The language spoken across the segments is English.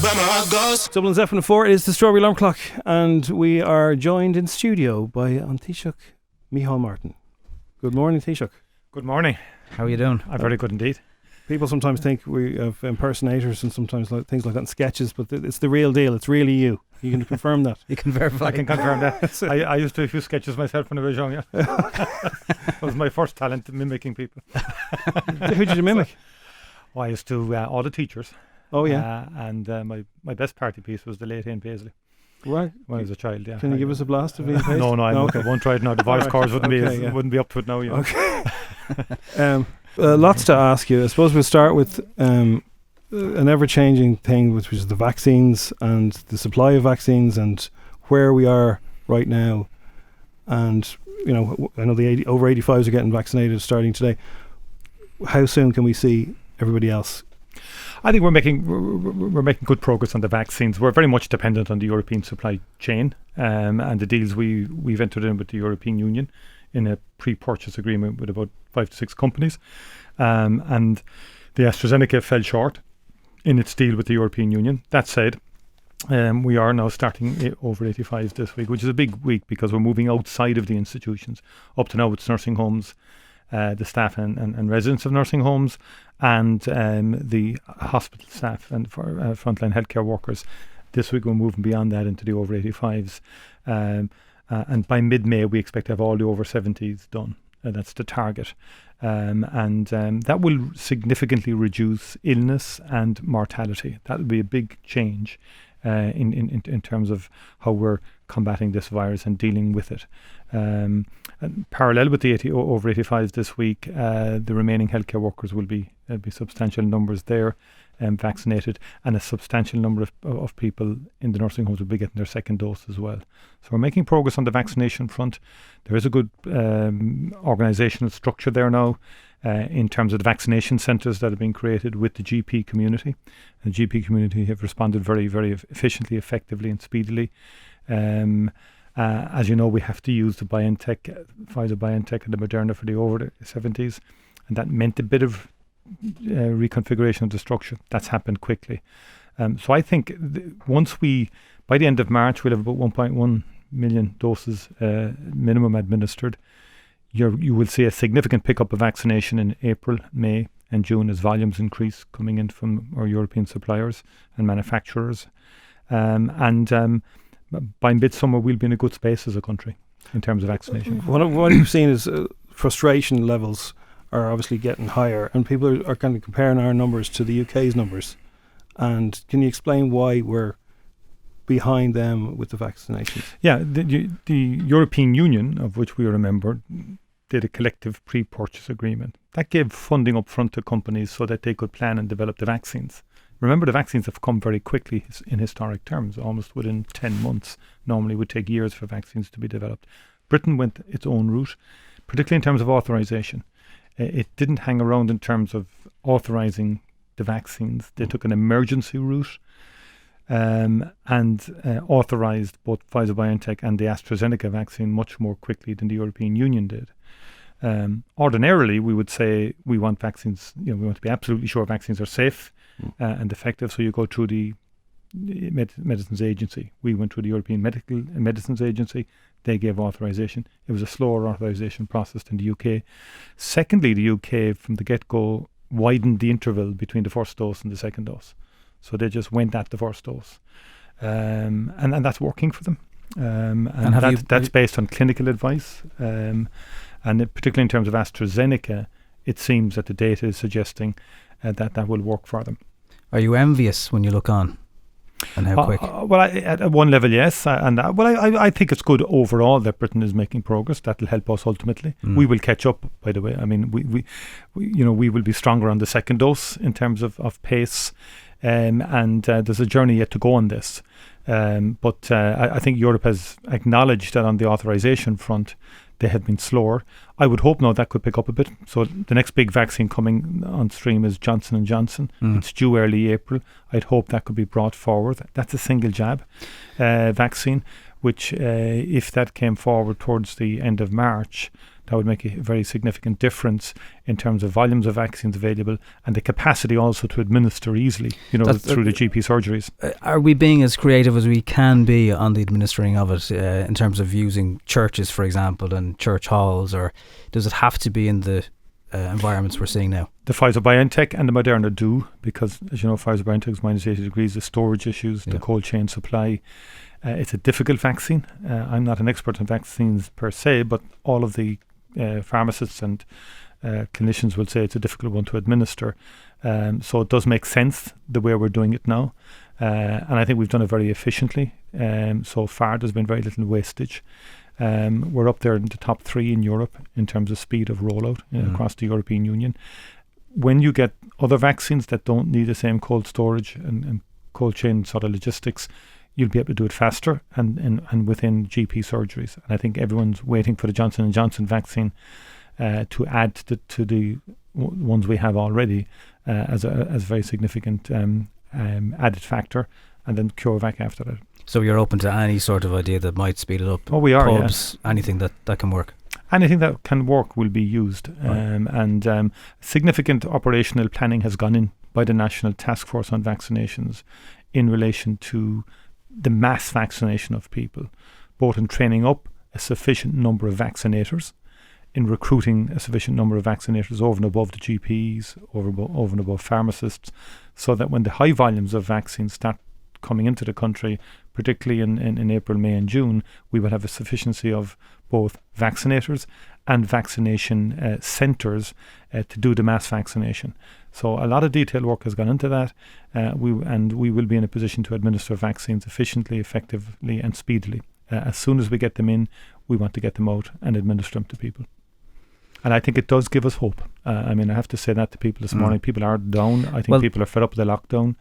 where my heart goes. Dublin's F104 is the Strawberry Alarm Clock, and we are joined in studio by Taoiseach Micheál Martin. Good morning, Taoiseach. Good morning. How are you doing? I'm very good indeed. People sometimes think we have impersonators and sometimes things like that in sketches, but it's the real deal. It's really you. You can confirm that. You can verify. I can confirm that. I used to do a few sketches myself when I was young. Yeah, that was my first talent, mimicking people. Who did you mimic? I used to all the teachers. Oh yeah. And my best party piece was the late Ian Paisley. Right. When I was a child. Yeah. Can you give us a blast of Ian Paisley? No, I won't try it now. The voice chords wouldn't be up to it now. Yeah. Okay. Lots to ask you. I suppose we'll start with an ever-changing thing, which is the vaccines and the supply of vaccines and where we are right now. And you know, I know the over 85s are getting vaccinated starting today. How soon can we see everybody else? I think we're making good progress on the vaccines. We're very much dependent on the European supply chain and the deals we've entered in with the European Union in a pre-purchase agreement with about 5 to 6 companies. And the AstraZeneca fell short in its deal with the European Union. That said, we are now starting over 85 this week, which is a big week because we're moving outside of the institutions. Up to now it's nursing homes, the staff and residents of nursing homes, and the hospital staff and for frontline healthcare workers. This week we're moving beyond that into the over 85s. And by mid-May we expect to have all the over 70s done. That's the target. And that will significantly reduce illness and mortality. That will be a big change in terms of how we're combating this virus and dealing with it. And parallel with the over 85s this week, the remaining healthcare workers will be substantial numbers there vaccinated, and a substantial number of people in the nursing homes will be getting their second dose as well. So we're making progress on the vaccination front. There is a good organisational structure there now in terms of the vaccination centres that have been created with the GP community. And the GP community have responded very, very efficiently, effectively and speedily. As you know, we have to use the Pfizer-BioNTech and the Moderna for the over 70s, and that meant a bit of reconfiguration of the structure. That's happened quickly. So I think by the end of March, we'll have about 1.1 million doses minimum administered. You will see a significant pickup of vaccination in April, May and June as volumes increase coming in from our European suppliers and manufacturers. And by midsummer, we'll be in a good space as a country in terms of vaccination. What you've seen is frustration levels are obviously getting higher, and people are kind of comparing our numbers to the UK's numbers. And can you explain why we're behind them with the vaccinations? Yeah, the European Union, of which we are a member, did a collective pre-purchase agreement. That gave funding up front to companies so that they could plan and develop the vaccines. Remember, the vaccines have come very quickly in historic terms, almost within 10 months. Normally it would take years for vaccines to be developed. Britain went its own route, particularly in terms of authorisation. It didn't hang around in terms of authorising the vaccines. They took an emergency route and authorised both Pfizer-BioNTech and the AstraZeneca vaccine much more quickly than the European Union did. Ordinarily, we would say we want vaccines, we want to be absolutely sure vaccines are safe and effective, so you go through the Medicines Agency. We went through the European Medicines Agency. They gave authorisation. It was a slower authorisation process than the UK. Secondly, the UK from the get-go widened the interval between the first dose and the second dose. So they just went at the first dose. And that's working for them. That's based on clinical advice. And particularly in terms of AstraZeneca, it seems that the data is suggesting that will work for them. Are you envious when you look on? And how quick? Well, at one level, yes. I think it's good overall that Britain is making progress. That will help us ultimately. We will catch up, by the way. I mean, we will be stronger on the second dose in terms of pace. And there's a journey yet to go on this. But I think Europe has acknowledged that on the authorization front, they have been slower. I would hope now that could pick up a bit. So the next big vaccine coming on stream is Johnson & Johnson. It's due early April. I'd hope that could be brought forward. That's a single jab vaccine, which if that came forward towards the end of March, That would make a very significant difference in terms of volumes of vaccines available and the capacity also to administer easily, through the GP surgeries. Are we being as creative as we can be on the administering of it in terms of using churches, for example, and church halls, or does it have to be in the environments we're seeing now? The Pfizer-BioNTech and the Moderna do, because as you know, Pfizer-BioNTech is minus 80 degrees, the storage issues, the cold chain supply. It's a difficult vaccine. I'm not an expert in vaccines per se, but all of the pharmacists and clinicians will say it's a difficult one to administer. So it does make sense the way we're doing it now. And I think we've done it very efficiently. So far, there's been very little wastage. We're up there in the top 3 in Europe in terms of speed of rollout across the European Union. When you get other vaccines that don't need the same cold storage and cold chain sort of logistics, you'll be able to do it faster and within GP surgeries. And I think everyone's waiting for the Johnson & Johnson vaccine to add to the ones we have already as a very significant added factor, and then CureVac after that. So you're open to any sort of idea that might speed it up? Oh, we are, pubs, anything that can work? Anything that can work will be used. And significant operational planning has gone in by the National Task Force on Vaccinations in relation to the mass vaccination of people, both in training up a sufficient number of vaccinators, in recruiting a sufficient number of vaccinators over and above the GPs, over and above pharmacists, so that when the high volumes of vaccines start coming into the country, particularly in April, May and June, we will have a sufficiency of both vaccinators and vaccination centres to do the mass vaccination. So a lot of detailed work has gone into that. We will be in a position to administer vaccines efficiently, effectively and speedily. As soon as we get them in, we want to get them out and administer them to people. And I think it does give us hope. I have to say that to people this morning. People are down. I think people are fed up with the lockdown.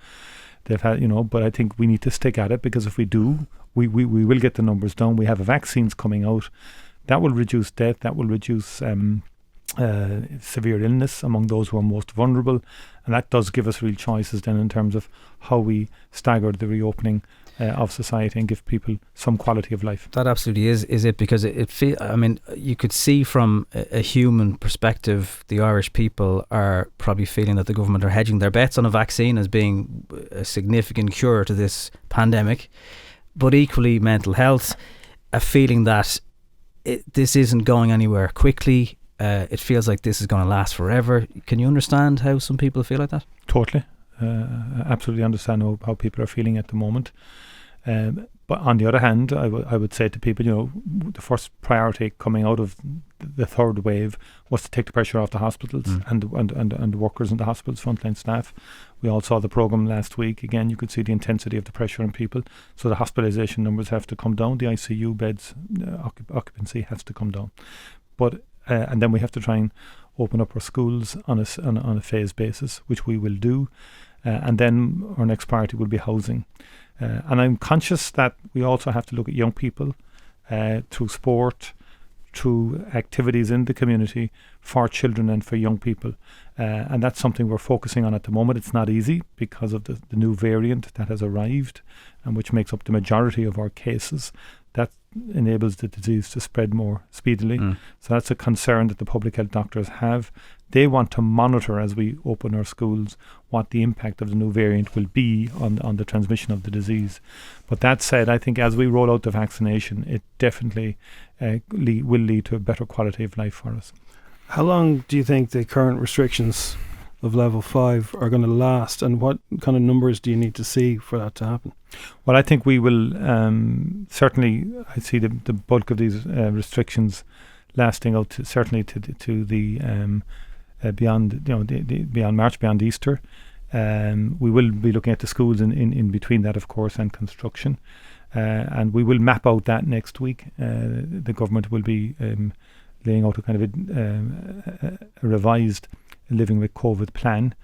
They've had, but I think we need to stick at it, because if we do, we will get the numbers down. We have vaccines coming out that will reduce death, that will reduce severe illness among those who are most vulnerable, and that does give us real choices then in terms of how we stagger the reopening of society and give people some quality of life. That absolutely is it, because you could see from a human perspective, the Irish people are probably feeling that the government are hedging their bets on a vaccine as being a significant cure to this pandemic, but equally mental health, a feeling that this isn't going anywhere quickly. It feels like this is going to last forever. Can you understand how some people feel like that? Totally. Absolutely understand how people are feeling at the moment. But on the other hand, I would say to people, the first priority coming out of the third wave was to take the pressure off the hospitals and the workers in the hospitals, frontline staff. We all saw the programme last week. Again, you could see the intensity of the pressure on people. So the hospitalisation numbers have to come down. The ICU beds occupancy has to come down. But and then we have to try and open up our schools on a phased basis, which we will do. And then our next priority will be housing. And I'm conscious that we also have to look at young people through sport, through activities in the community for children and for young people. And that's something we're focusing on at the moment. It's not easy because of the new variant that has arrived and which makes up the majority of our cases. That enables the disease to spread more speedily. So that's a concern that the public health doctors have. They want to monitor as we open our schools what the impact of the new variant will be on the transmission of the disease. But that said, I think as we roll out the vaccination, it definitely will lead to a better quality of life for us. How long do you think the current restrictions of level 5 are going to last, and what kind of numbers do you need to see for that to happen? Well, I think we will certainly. I see the bulk of these restrictions lasting out to the beyond beyond March, beyond Easter. We will be looking at the schools in between that, of course, and construction, and we will map out that next week. The government will be laying out a kind of a revised Living with COVID plan.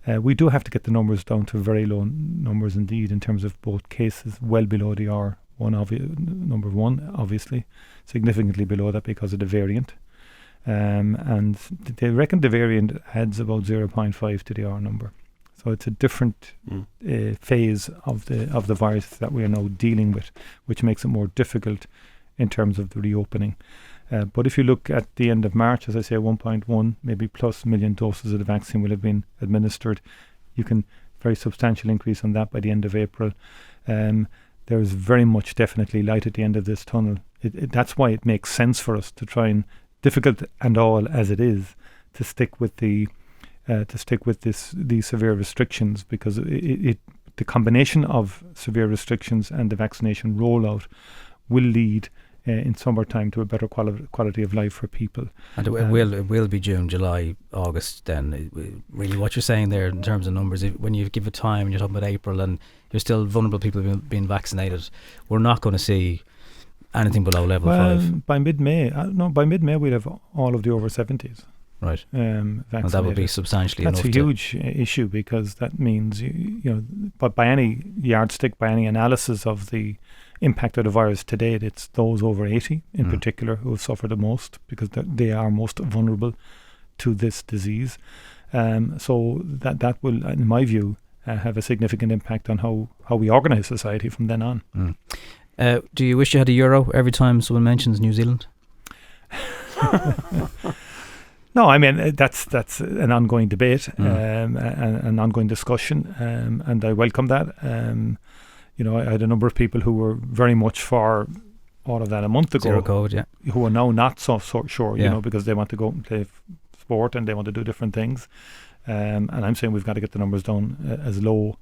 We do have to get the numbers down to very low numbers indeed in terms of both cases, well below the number one, obviously, significantly below that because of the variant. And they reckon the variant adds about 0.5 to the R number. So it's a different phase of the virus that we are now dealing with, which makes it more difficult in terms of the reopening. But if you look at the end of March, as I say, 1.1 maybe plus million doses of the vaccine will have been administered. You can very substantial increase on that by the end of April. There is very much definitely light at the end of this tunnel. That's why it makes sense for us to try and, difficult and all as it is, to stick with these severe restrictions, because the combination of severe restrictions and the vaccination rollout will lead in summertime to a better quality of life for people. And it will be June, July, August then. Really what you're saying there in terms of numbers, when you give it time and you're talking about April and you're still vulnerable people being vaccinated, we're not going to see anything below level 5. By mid-May, we'll have all of the over 70s. Right. Vaccinated. And that would be substantially enough. That's a huge issue, because that means, but by any yardstick, by any analysis of the impact of the virus to date, it's those over 80 in particular who have suffered the most, because they are most vulnerable to this disease. So that will, in my view, have a significant impact on how we organise society from then on. Do you wish you had a euro every time someone mentions New Zealand? No, I mean, that's an ongoing debate, an ongoing discussion, and I welcome that. I had a number of people who were very much for all of that a month ago. Zero COVID, yeah. Who are now not so sure, because they want to go and play sport and they want to do different things. And I'm saying we've got to get the numbers down as low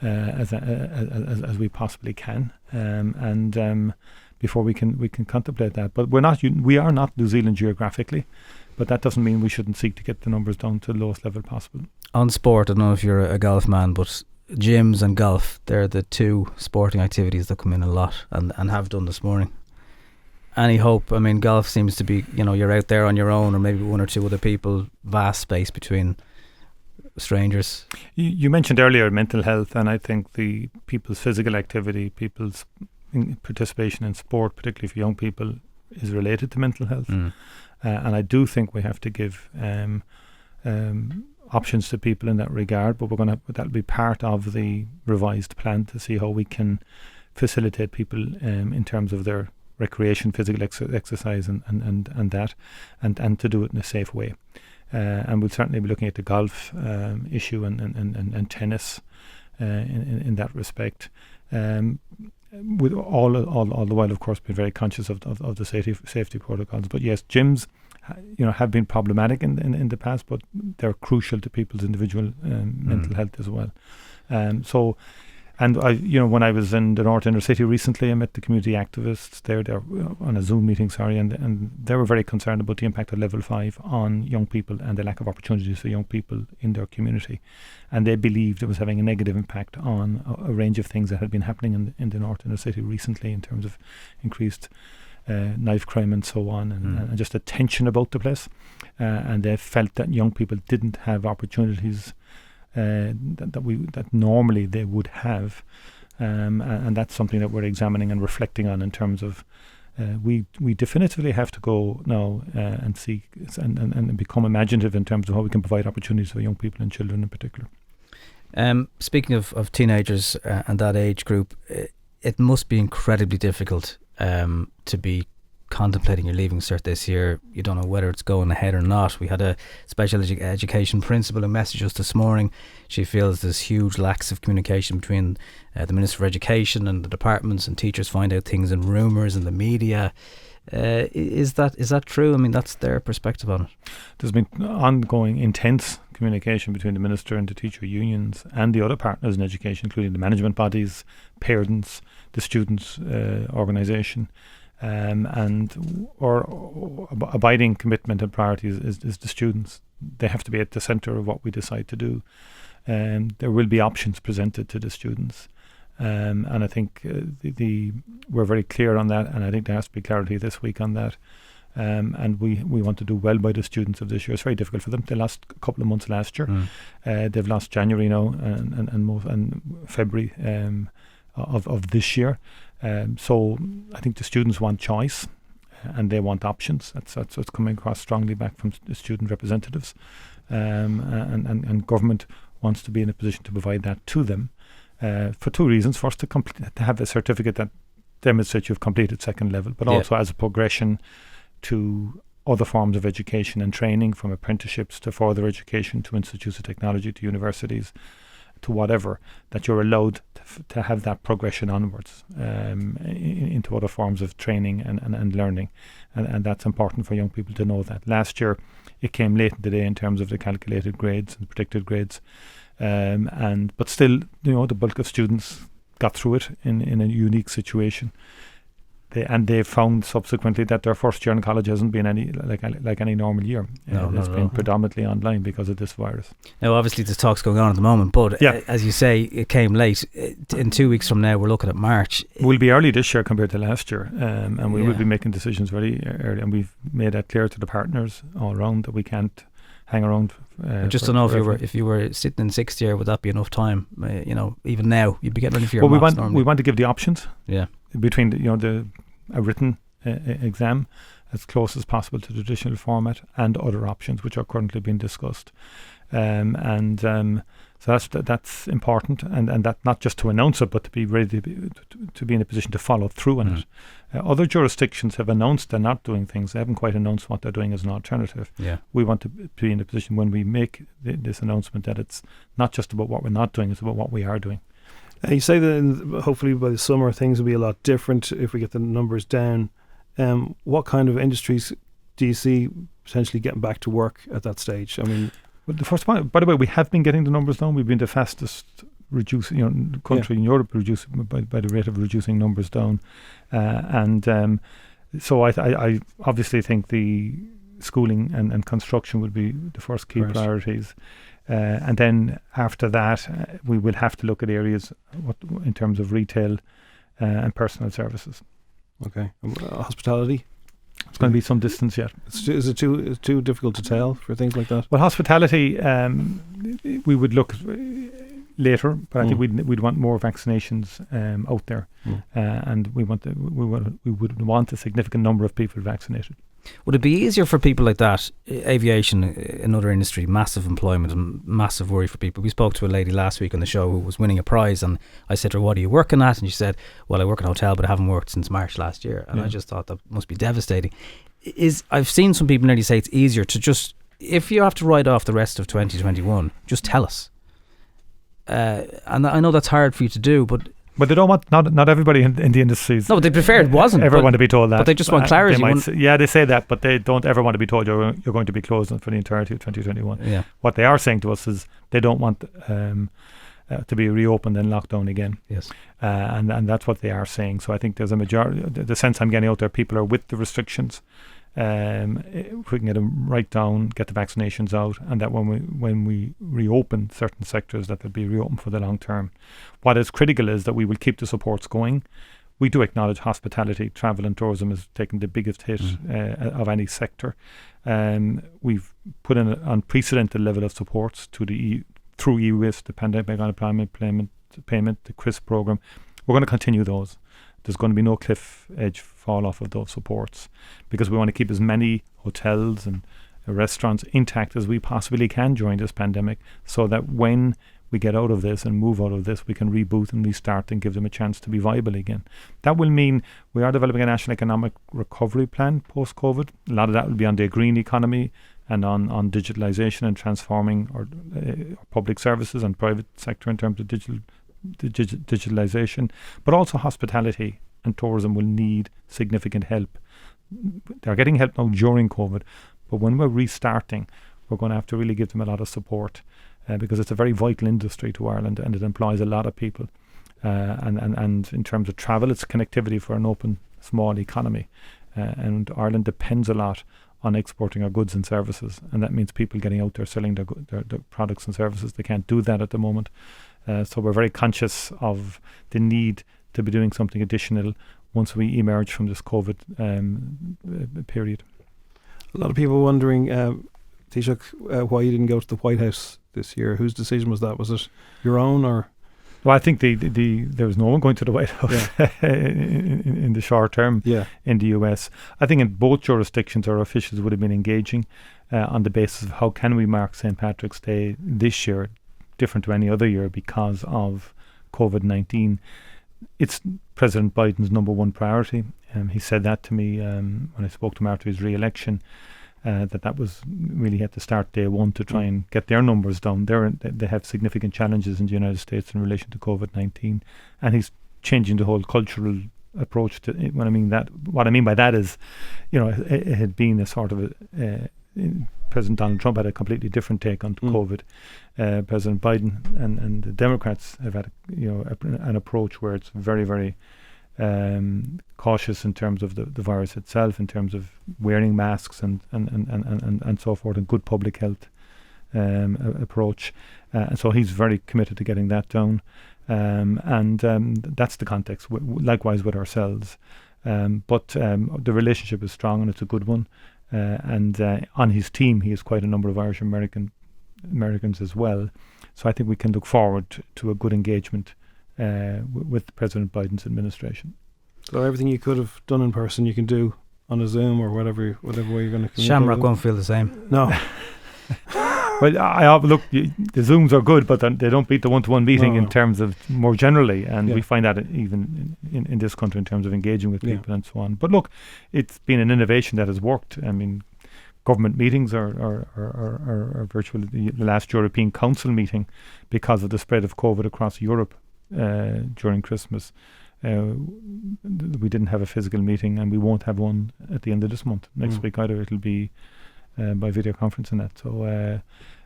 as we possibly can, and before we can contemplate that. But we are not New Zealand geographically, but that doesn't mean we shouldn't seek to get the numbers down to the lowest level possible. On sport, I don't know if you're a golf man, but gyms and golf, they're the two sporting activities that come in a lot and have done this morning. Any hope? I mean, golf seems to be, you're out there on your own, or maybe one or two other people, vast space between strangers. You mentioned earlier mental health, and I think the people's physical activity, people's participation in sport, particularly for young people, is related to mental health. And I do think we have to give options to people in that regard, but that'll be part of the revised plan to see how we can facilitate people in terms of their recreation, physical exercise and that, and to do it in a safe way. And we'll certainly be looking at the golf issue and tennis in that respect. With all the while, of course, being very conscious of the safety protocols. But yes, gyms, have been problematic in the past, but they're crucial to people's individual mental health as well. And I, when I was in the North Inner City recently, I met the community activists there on a Zoom meeting, and they were very concerned about the impact of level 5 on young people and the lack of opportunities for young people in their community. And they believed it was having a negative impact on a range of things that had been happening in the North Inner City recently, in terms of increased knife crime and so on, and just a tension about the place. And they felt that young people didn't have opportunities that normally they would have, and that's something that we're examining and reflecting on in terms of we definitively have to go now and seek and become imaginative in terms of how we can provide opportunities for young people and children in particular. Speaking of teenagers and that age group, it must be incredibly difficult to be contemplating your Leaving Cert this year. You don't know whether it's going ahead or not. We had a special education principal who messaged us this morning. She feels there's huge lacks of communication between the Minister for Education and the departments, and teachers find out things in rumours in the media. Is that true? I mean, that's their perspective on it. There's been ongoing intense communication between the Minister and the teacher unions and the other partners in education, including the management bodies, parents, the students' organisation. And our abiding commitment and priority is the students. They have to be at the centre of what we decide to do. There will be options presented to the students. And I think we're very clear on that, and I think there has to be clarity this week on that. And we want to do well by the students of this year. It's very difficult for them. They lost a couple of months last year. They've lost January now and February of this year. So I think the students want choice and they want options. That's what's coming across strongly back from the student representatives. And government wants to be in a position to provide that to them for two reasons. First, to have a certificate that demonstrates you've completed second level, but also as a progression to other forms of education and training, from apprenticeships to further education to institutes of technology to universities to whatever, that you're allowed to have that progression onwards into other forms of training and learning. And that's important for young people to know that. Last year, it came late in the day in terms of the calculated grades and predicted grades. But still, the bulk of students got through it in a unique situation. They found subsequently that their first year in college hasn't been any like any normal year. It's been predominantly online because of this virus. Now, obviously, there's talks going on at the moment, but as you say, it came late. In 2 weeks from now, we're looking at March. We'll be early this year compared to last year, and we will be making decisions very early. And we've made that clear to the partners all around that we can't hang around. Just to know if you were sitting in sixth year, would that be enough time? Even now, you'd be getting ready for your maths normally. We want to give the options. Yeah. Between a written exam as close as possible to the traditional format and other options which are currently being discussed. So that's important, and that not just to announce it, but to be ready to be in a position to follow through on it. Other jurisdictions have announced they're not doing things. They haven't quite announced what they're doing as an alternative. Yeah. We want to be in a position when we make this announcement that it's not just about what we're not doing, it's about what we are doing. You say that hopefully by the summer things will be a lot different if we get the numbers down. What kind of industries do you see potentially getting back to work at that stage? I mean, well, the first point, by the way, we have been getting the numbers down. We've been the fastest country in Europe reducing by the rate of reducing numbers down, so I obviously think the schooling and construction would be the first key priorities. And then after that, we will have to look at areas in terms of retail and personal services. Okay. Hospitality? It's going to be some distance yet. Is it too difficult to tell for things like that? Well, hospitality, we would look later, but I think we'd want more vaccinations out there, and we would want a significant number of people vaccinated. Would it be easier for people like that? Aviation, another industry, massive employment and massive worry for people. We spoke to a lady last week on the show who was winning a prize, and I said to her, "What are you working at?" And she said, "Well, I work in a hotel, but I haven't worked since March last year." And I just thought that must be devastating. I've seen some people nearly say it's easier to just, if you have to write off the rest of 2021, just tell us. And I know that's hard for you to do, but they don't want, not everybody in the industries. No, they prefer it wasn't. Ever want to be told that. But they just want clarity. They say that, but they don't ever want to be told you're going to be closed for the entirety of 2021. Yeah. What they are saying to us is they don't want to be reopened and locked down again. Yes. And that's what they are saying. So I think there's a majority, the sense I'm getting out there, people are with the restrictions. If we can get them right down, get the vaccinations out, and that when we reopen certain sectors, that they'll be reopened for the long term. What is critical is that we will keep the supports going. We do acknowledge hospitality, travel and tourism has taken the biggest hit of any sector. We've put in an unprecedented level of supports to through EWIS, the Pandemic Unemployment Payment, the CRISP program. We're going to continue those. There's going to be no cliff edge fall off of those supports, because we want to keep as many hotels and restaurants intact as we possibly can during this pandemic, so that when we get out of this and move out of this, we can reboot and restart and give them a chance to be viable again. That will mean we are developing a national economic recovery plan post-COVID. A lot of that will be on the green economy and on digitalisation and transforming our public services and private sector in terms of digitalisation, but also hospitality and tourism will need significant help. They're getting help now during COVID, but when we're restarting, we're going to have to really give them a lot of support because it's a very vital industry to Ireland and it employs a lot of people. And in terms of travel, it's connectivity for an open, small economy. And Ireland depends a lot on exporting our goods and services, and that means people getting out there selling their products and services. They can't do that at the moment. So we're very conscious of the need to be doing something additional once we emerge from this COVID period. A lot of people wondering, Taoiseach, why you didn't go to the White House this year. Whose decision was that? Was it your own or? Well, I think there was no one going to the White House in the short term in the US. I think in both jurisdictions our officials would have been engaging on the basis of how can we mark St. Patrick's Day this year different to any other year because of COVID-19. It's President Biden's number one priority. He said that to me when I spoke to him after his re-election, that was really at the start day one to try and get their numbers down. They have significant challenges in the United States in relation to COVID-19, and he's changing the whole cultural approach to it. What I mean by that is, it had been a sort of President Donald Trump had a completely different take on COVID. President Biden and the Democrats have had an approach where it's very, very cautious in terms of the virus itself, in terms of wearing masks and so forth, and good public health approach. And so he's very committed to getting that down. And that's the context, likewise with ourselves. But the relationship is strong, and it's a good one. And on his team, he has quite a number of Irish Americans as well. So I think we can look forward to a good engagement with President Biden's administration. So everything you could have done in person, you can do on a Zoom or whatever way you're going to. Shamrock won't feel the same. No. Well, look, the Zooms are good, but they don't beat the one-to-one meeting in terms of more generally, and we find that even in this country in terms of engaging with people and so on. But look, it's been an innovation that has worked. I mean, government meetings are virtual. The last European Council meeting, because of the spread of COVID across Europe during Christmas, we didn't have a physical meeting, and we won't have one at the end of this month. Next week either, it'll be by video conference and that. So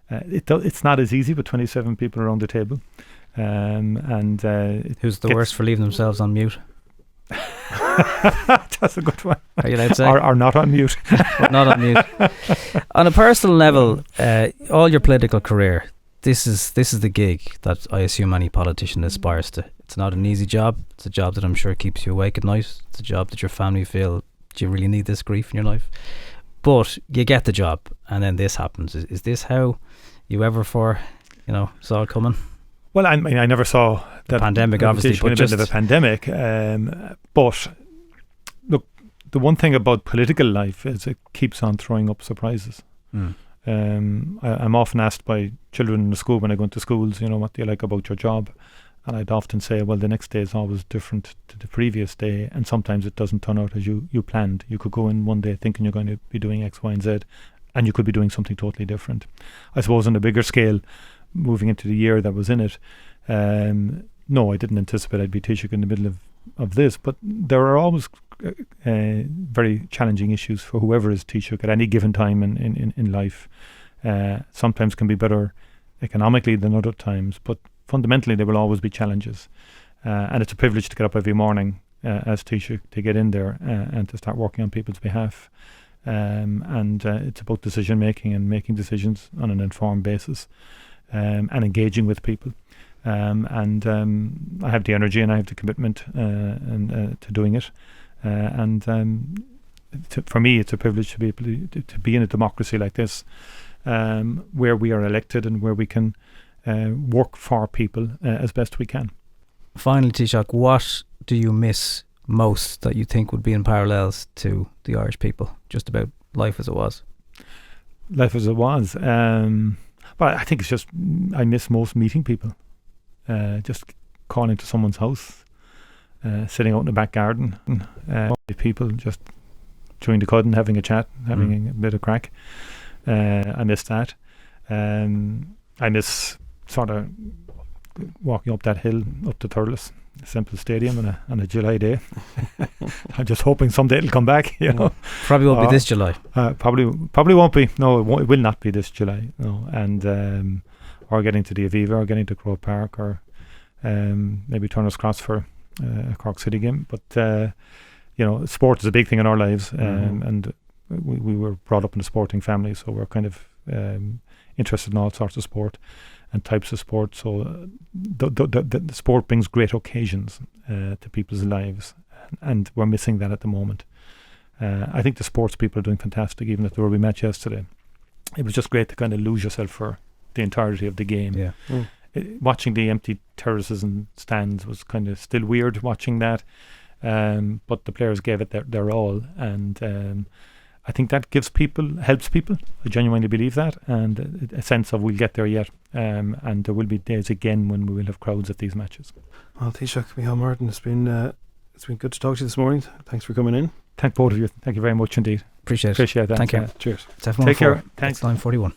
it's not as easy with 27 people around the table. Who's the worst for leaving themselves on mute? That's a good one. Are you allowed to say? Or not on mute. Not on mute. On a personal level, all your political career, this is the gig that I assume any politician aspires to. It's not an easy job. It's a job that I'm sure keeps you awake at night. It's a job that your family feel, do you really need this grief in your life? But you get the job, and then this happens. Is this how you ever saw it coming? Well, I mean, I never saw the pandemic, obviously, but just of a pandemic. But look, the one thing about political life is it keeps on throwing up surprises. I'm often asked by children in the school when I go into schools, what do you like about your job? And I'd often say, well, the next day is always different to the previous day, and sometimes it doesn't turn out as you planned. You could go in one day thinking you're going to be doing X, Y, and Z, and you could be doing something totally different. I suppose on a bigger scale, moving into the year that was in it, no, I didn't anticipate I'd be Taoiseach in the middle of this, but there are always very challenging issues for whoever is Taoiseach at any given time in life. Sometimes can be better economically than other times, but fundamentally there will always be challenges. And it's a privilege to get up every morning as Taoiseach, to get in there and to start working on people's behalf. And it's about decision making and making decisions on an informed basis, and engaging with people. And I have the energy and I have the commitment to doing it. For me, it's a privilege to be able to be in a democracy like this, where we are elected and where we can work for people as best we can. Finally, Taoiseach, what do you miss most that you think would be in parallels to the Irish people, just about life as it was? Life as it was. But I think it's just, I miss most meeting people. Just calling to someone's house, sitting out in the back garden, people just chewing the cud and having a chat, having a bit of crack. I miss that. I miss sort of walking up that hill up to Thurles, Semple Stadium on a July day. I'm just hoping someday it'll come back. Probably won't be this July. Probably won't be. No, it will not be this July. No, and or getting to the Aviva, or getting to Croke Park, or maybe Turner's Cross for a Cork City game. But sport is a big thing in our lives, and we were brought up in a sporting family, so we're kind of interested in all sorts of sport and types of sport. So the sport brings great occasions to people's lives, and we're missing that at the moment. I think the sports people are doing fantastic, even at the rugby match yesterday. It was just great to kind of lose yourself for the entirety of the game. Yeah. Watching the empty terraces and stands was kind of still weird watching that, but the players gave it their all, and I think that helps people. I genuinely believe that, and a sense of we'll get there yet, and there will be days again when we will have crowds at these matches. Well, Taoiseach Micheál Martin, it's been It's been good to talk to you this morning. Thanks for coming in. Thank both of you. Thank you very much indeed. Appreciate it. Appreciate that. Thank you. Cheers. It's F104. Take care. Thanks. It's 9:41.